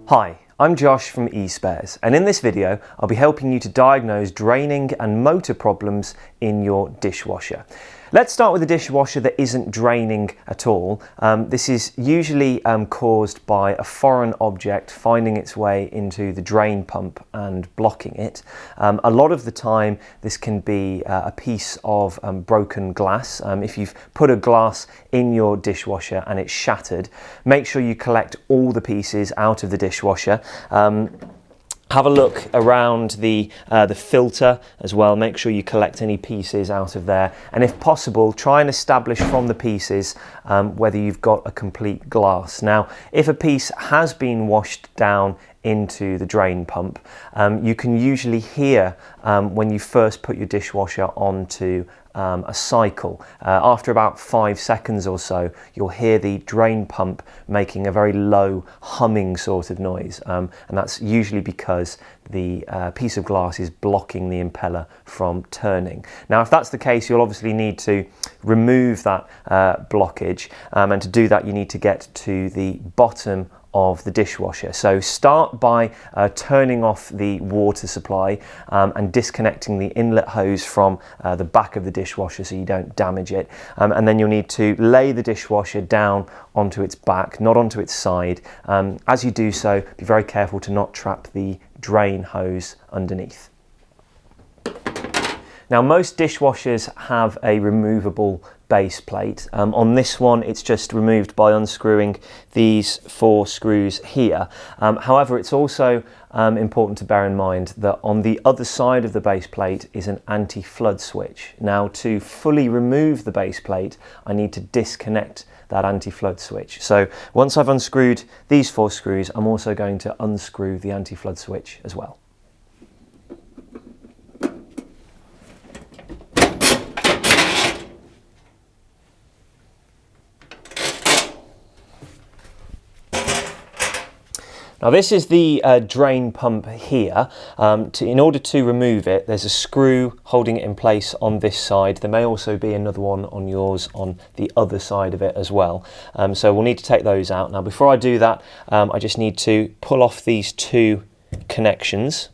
Hi, I'm Josh from eSpares, and in this video I'll be helping you to diagnose draining and motor problems in your dishwasher. Let's start with a dishwasher that isn't draining at all. This is usually caused by a foreign object finding its way into the drain pump and blocking it. A lot of the time this can be a piece of broken glass. If you've put a glass in your dishwasher and it's shattered, make sure you collect all the pieces out of the dishwasher. Have a look around the filter as well. Make sure you collect any pieces out of there, and if possible try and establish from the pieces whether you've got a complete glass. Now if a piece has been washed down into the drain pump, you can usually hear when you first put your dishwasher onto a cycle. After about 5 seconds or so, you'll hear the drain pump making a very low humming sort of noise, and that's usually because the piece of glass is blocking the impeller from turning. Now if that's the case, you'll obviously need to remove that blockage, and to do that you need to get to the bottom of the dishwasher. So start by turning off the water supply and disconnecting the inlet hose from the back of the dishwasher so you don't damage it, and then you'll need to lay the dishwasher down onto its back, not onto its side. As you do so, be very careful to not trap the drain hose underneath. Now most dishwashers have a removable base plate. On this one it's just removed by unscrewing these 4 screws here. However, it's also important to bear in mind that on the other side of the base plate is an anti-flood switch. Now to fully remove the base plate I need to disconnect that anti-flood switch. So once I've unscrewed these 4 screws, I'm also going to unscrew the anti-flood switch as well. Now this is the drain pump here. In order to remove it, there's a screw holding it in place on this side. There may also be another one on yours on the other side of it as well. So we'll need to take those out. Now before I do that, I just need to pull off these 2 connections.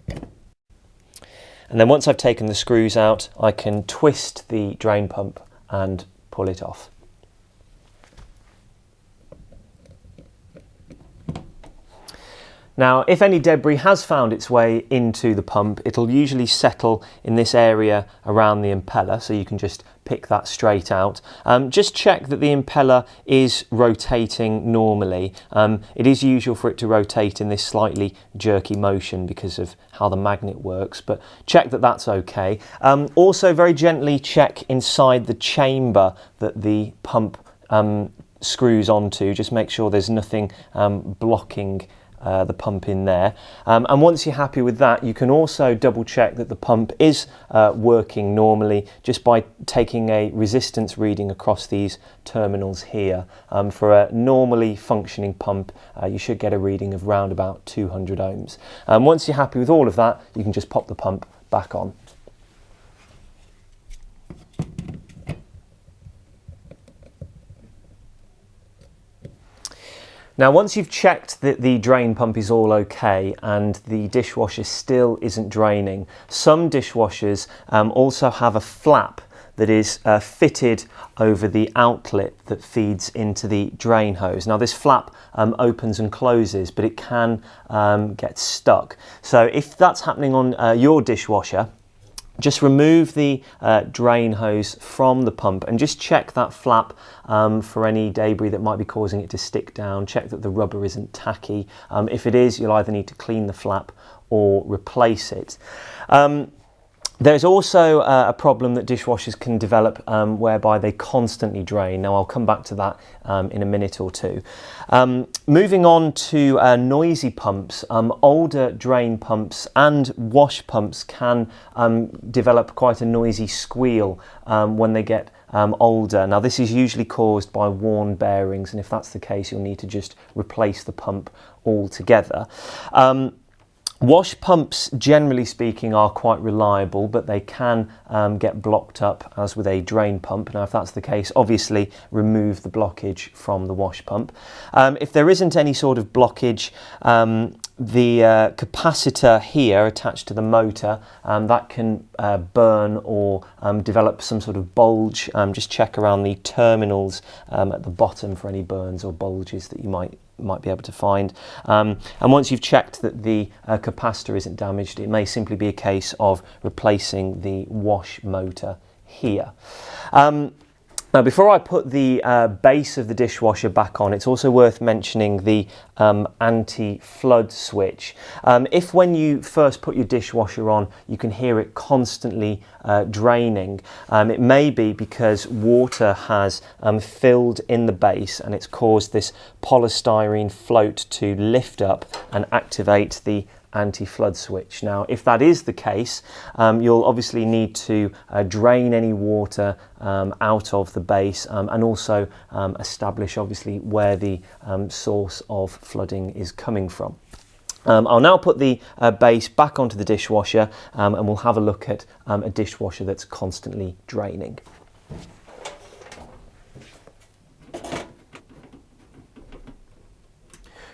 And then once I've taken the screws out, I can twist the drain pump and pull it off. Now, if any debris has found its way into the pump, it'll usually settle in this area around the impeller, so you can just pick that straight out. Just check that the impeller is rotating normally. It is usual for it to rotate in this slightly jerky motion because of how the magnet works, but check that that's okay. Also very gently check inside the chamber that the pump screws onto. Just make sure there's nothing blocking the pump in there, and once you're happy with that, you can also double check that the pump is working normally just by taking a resistance reading across these terminals here. For a normally functioning pump, you should get a reading of round about 200 ohms. Once you're happy with all of that, you can just pop the pump back on. Now once you've checked that the drain pump is all okay and the dishwasher still isn't draining, some dishwashers also have a flap that is fitted over the outlet that feeds into the drain hose. Now this flap opens and closes, but it can get stuck. So if that's happening on your dishwasher, just remove the drain hose from the pump and just check that flap for any debris that might be causing it to stick down. Check that the rubber isn't tacky. If it is, you'll either need to clean the flap or replace it. There's also a problem that dishwashers can develop whereby they constantly drain. Now I'll come back to that in a minute or two. Moving on to noisy pumps, older drain pumps and wash pumps can develop quite a noisy squeal when they get older. Now this is usually caused by worn bearings, and if that's the case you'll need to just replace the pump altogether. Wash pumps, generally speaking, are quite reliable, but they can get blocked up, as with a drain pump. Now, if that's the case, obviously remove the blockage from the wash pump. If there isn't any sort of blockage, the capacitor here attached to the motor, that can burn or develop some sort of bulge. Just check around the terminals at the bottom for any burns or bulges that you might be able to find. And once you've checked that the capacitor isn't damaged, it may simply be a case of replacing the wash motor here. Now, before I put the base of the dishwasher back on, it's also worth mentioning the anti-flood switch. If when you first put your dishwasher on, you can hear it constantly draining, it may be because water has filled in the base and it's caused this polystyrene float to lift up and activate the anti-flood switch. Now, if that is the case, you'll obviously need to drain any water out of the base and also establish obviously where the source of flooding is coming from. I'll now put the base back onto the dishwasher and we'll have a look at a dishwasher that's constantly draining.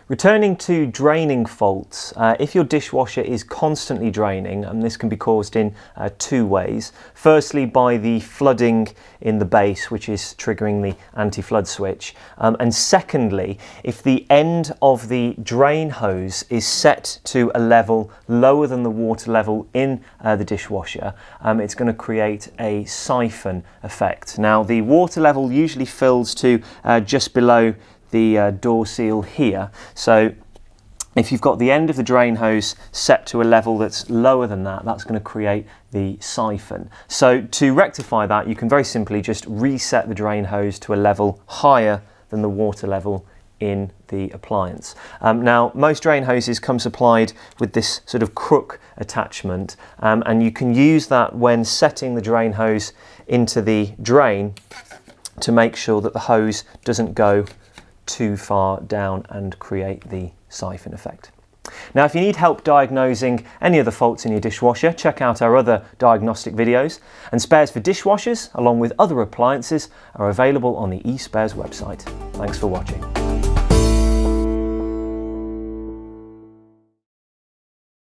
Returning to draining faults, if your dishwasher is constantly draining, and this can be caused in two ways. Firstly, by the flooding in the base, which is triggering the anti-flood switch. And secondly, if the end of the drain hose is set to a level lower than the water level in the dishwasher, it's going to create a siphon effect. Now, the water level usually fills to just below the door seal here. So if you've got the end of the drain hose set to a level that's lower than that, that's going to create the siphon. So to rectify that, you can very simply just reset the drain hose to a level higher than the water level in the appliance. Now, most drain hoses come supplied with this sort of crook attachment, and you can use that when setting the drain hose into the drain to make sure that the hose doesn't go too far down and create the siphon effect. Now, if you need help diagnosing any of the faults in your dishwasher, check out our other diagnostic videos. And spares for dishwashers, along with other appliances, are available on the eSpares website. Thanks for watching.